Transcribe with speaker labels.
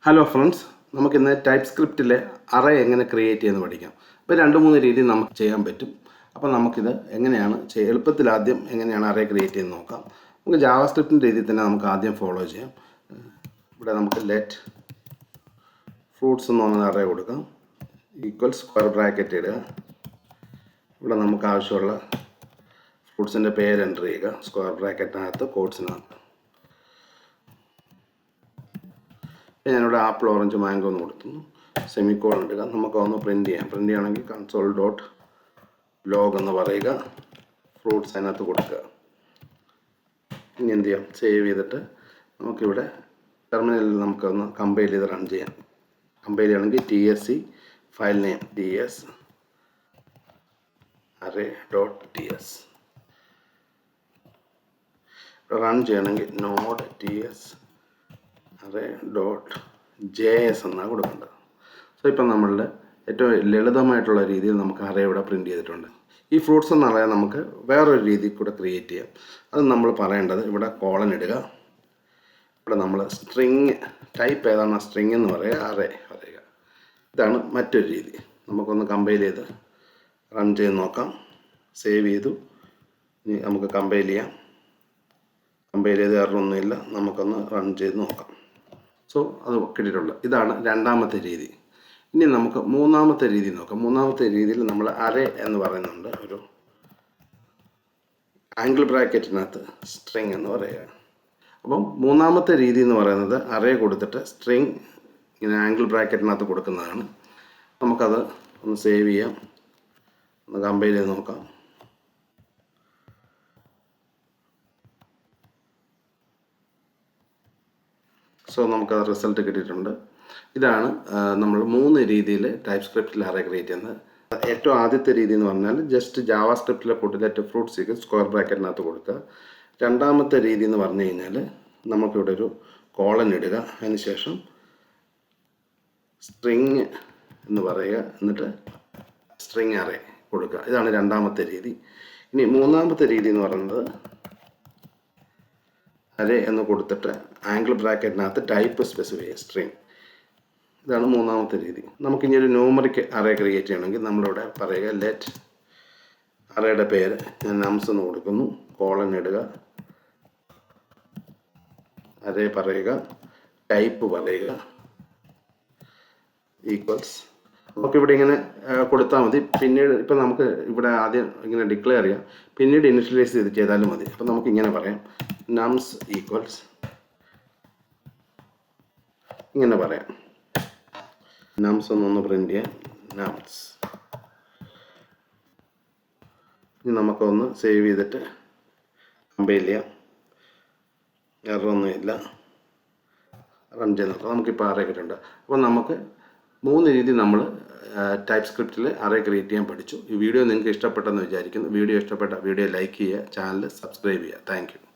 Speaker 1: Hello friends, നമുക്കിന്ന് type സ്ക്രിപ്റ്റിലെ array എങ്ങനെ create ചെയ്യുന്നത് പഠിക്കാം. ഇപ്പോൾ 2-3 രീതിയിൽ നമുക്ക് ചെയ്യാൻ പറ്റും. അപ്പോൾ നമുക്കിത് എങ്ങനെയാണ് എളുപ്പത്തിൽ ആദ്യം എങ്ങനെയാണ് അറേ ക്രിയേറ്റ് ചെയ്യുന്നത് നോക്കാം. നമുക്ക് ജാവാസ്ക്രിപ്റ്റിൻ്റെ രീതിയിൽ തന്നെ നമുക്ക് ആദ്യം ഫോളോ ചെയ്യാം. ഇവിടെ നമുക്ക് ലെറ്റ് ഫ്രൂട്ട്സ് എന്ന് പറഞ്ഞ അറേ കൊടുക്കാം. ഈക്വൽ സ്ക്വയർ ബ്രാക്കറ്റ് ഇടുക. ഇവിടെ നമുക്ക് ആവശ്യമുള്ള ഫ്രൂട്ട്സിൻ്റെ പേര് എൻ്റർ ചെയ്യുക. സ്ക്വയർ ബ്രാക്കറ്റിനകത്ത് കോഡ്സിനകത്ത് ഞാനിവിടെ ആപ്പിൾ ഓറഞ്ച് മാംഗോ എന്ന് കൊടുക്കുന്നു. സെമിക്കോളൻ ഇടുക. നമുക്കൊന്ന് പ്രിൻറ്റ് ചെയ്യണമെങ്കിൽ കൺസോൾ ഡോട്ട് ലോഗ് എന്ന് പറയുക. ഫ്രൂട്ട്സ് അതിനകത്ത് കൊടുക്കുക. ഇനി എന്ത് ചെയ്യാം, സേവ് ചെയ്തിട്ട് നമുക്കിവിടെ ടെർമിനലിൽ നമുക്കൊന്ന് കമ്പൈൽ ചെയ്ത് റൺ ചെയ്യാം. കമ്പൈൽ ചെയ്യണമെങ്കിൽ TSC file name TS array.ts. Run ചെയ്യണമെങ്കിൽ നോഡ് TS array.js എന്നാണ് കൊടുക്കേണ്ടത്. സോ ഇപ്പം നമ്മളുടെ ഏറ്റവും ലളിതമായിട്ടുള്ള രീതിയിൽ നമുക്ക് അറേ ഇവിടെ പ്രിൻറ്റ് ചെയ്തിട്ടുണ്ട്. ഈ ഫ്രൂട്ട്സ് എന്ന് പറയാൻ നമുക്ക് വേറൊരു രീതിയിൽ കൂടെ ക്രിയേറ്റ് ചെയ്യാം. അത് നമ്മൾ പറയേണ്ടത് ഇവിടെ കോളൻ ഇടുക. ഇവിടെ നമ്മൾ സ്ട്രിങ് ടൈപ്പ് ഏതാണ് സ്ട്രിങ് എന്ന് പറയുക, അറേ പറയുക. ഇതാണ് മറ്റൊരു രീതി. നമുക്കൊന്ന് കമ്പൈൽ ചെയ്ത് റൺ ചെയ്ത് നോക്കാം. സേവ് ചെയ്തു. ഇനി നമുക്ക് കമ്പൈൽ ചെയ്യാം. കമ്പൈൽ ചെയ്ത് എററൊന്നുമില്ല. നമുക്കൊന്ന് റൺ ചെയ്ത് നോക്കാം. സോ അത് കിട്ടിയിട്ടുണ്ട്. ഇതാണ് രണ്ടാമത്തെ രീതി. ഇനി നമുക്ക് മൂന്നാമത്തെ രീതി നോക്കാം. മൂന്നാമത്തെ രീതിയിൽ നമ്മൾ അറേ എന്ന് പറയുന്നുണ്ട്. ഒരു ആംഗിൾ ബ്രാക്കറ്റിനകത്ത് സ്ട്രിങ് എന്ന് പറയുക. അപ്പം മൂന്നാമത്തെ രീതി എന്ന് പറയുന്നത് അറേ കൊടുത്തിട്ട് സ്ട്രിങ് ഇങ്ങനെ ആംഗിൾ ബ്രാക്കറ്റിനകത്ത് കൊടുക്കുന്നതാണ്. നമുക്കത് ഒന്ന് സേവ് ചെയ്യാം. ഒന്ന് കമ്പൈൽ ചെയ്ത് നോക്കാം. സോ നമുക്കത് റിസൾട്ട് കിട്ടിയിട്ടുണ്ട്. ഇതാണ് നമ്മൾ 3 രീതിയിൽ ടൈപ്പ് സ്ക്രിപ്റ്റിൽ അറേ ക്രിയേറ്റ് ചെയ്യുന്നത്. ഏറ്റവും ആദ്യത്തെ രീതി എന്ന് പറഞ്ഞാൽ ജസ്റ്റ് ജാവാസ്ക്രിപ്റ്റിലെ ലെറ്റ് ഫ്രൂട്ട്സ് സ്ക്വയർ ബ്രാക്കറ്റിനകത്ത് കൊടുക്കുക. രണ്ടാമത്തെ രീതി എന്ന് പറഞ്ഞു കഴിഞ്ഞാൽ നമുക്കിവിടെ ഒരു കോളൻ ഇടുക. അതിനുശേഷം സ്ട്രിങ് എന്ന് പറയുക, എന്നിട്ട് സ്ട്രിങ് അറേ കൊടുക്കുക. ഇതാണ് രണ്ടാമത്തെ രീതി. ഇനി മൂന്നാമത്തെ രീതി എന്ന് പറയുന്നത് അറേ എന്ന് കൊടുത്തിട്ട് ആംഗിൾ ബ്രാക്കറ്റിനകത്ത് ടൈപ്പ് സ്പെസിഫൈ ചെയ്യുക, സ്ട്രിങ്. ഇതാണ് മൂന്നാമത്തെ രീതി. നമുക്കിനി ഒരു ന്യൂമറിക് അറേ ക്രിയേറ്റ് ചെയ്യണമെങ്കിൽ നമ്മളിവിടെ പറയുക ലെറ്റ് അറേയുടെ പേര് ഞാൻ നംസ് എന്ന് കൊടുക്കുന്നു. കോളൻ ഇടുക. അറേ പറയുക, ടൈപ്പ് പറയുക, ഈക്വൽസ്. നമുക്കിവിടെ ഇങ്ങനെ കൊടുത്താൽ മതി. പിന്നീട് ഇപ്പം നമുക്ക് ഇവിടെ ആദ്യം ഇങ്ങനെ ഡിക്ലെയർ ചെയ്യാം, പിന്നീട് ഇനിഷ്യലൈസ് ചെയ്ത് ചെയ്താലും മതി. അപ്പം നമുക്ക് ഇങ്ങനെ പറയാം, നംസ് ഈക്വൽസ് ഇങ്ങനെ പറയാം. നംസ് ഒന്നൊന്ന് പ്രിൻറ്റ് ചെയ്യാം, നംസ്. ഇനി നമുക്കൊന്ന് സേവ് ചെയ്തിട്ട് കമ്പൈൽ ചെയ്യാം. എററൊന്നുമില്ല. റൺ ചെയ്ത് നോക്കാം. നമുക്കിപ്പോൾ അറേ കിട്ടുന്നുണ്ട്. അപ്പോൾ നമുക്ക് 3 രീതി നമ്മൾ ടൈപ്പ് സ്ക്രിപ്റ്റിൽ അറേ ക്രിയേറ്റ് ചെയ്യാൻ പഠിച്ചു. ഈ വീഡിയോ നിങ്ങൾക്ക് ഇഷ്ടപ്പെട്ടെന്ന് വിചാരിക്കുന്നു. വീഡിയോ ഇഷ്ടപ്പെട്ട വീഡിയോ ലൈക്ക് ചെയ്യുക, ചാനൽ സബ്സ്ക്രൈബ് ചെയ്യുക. Thank you.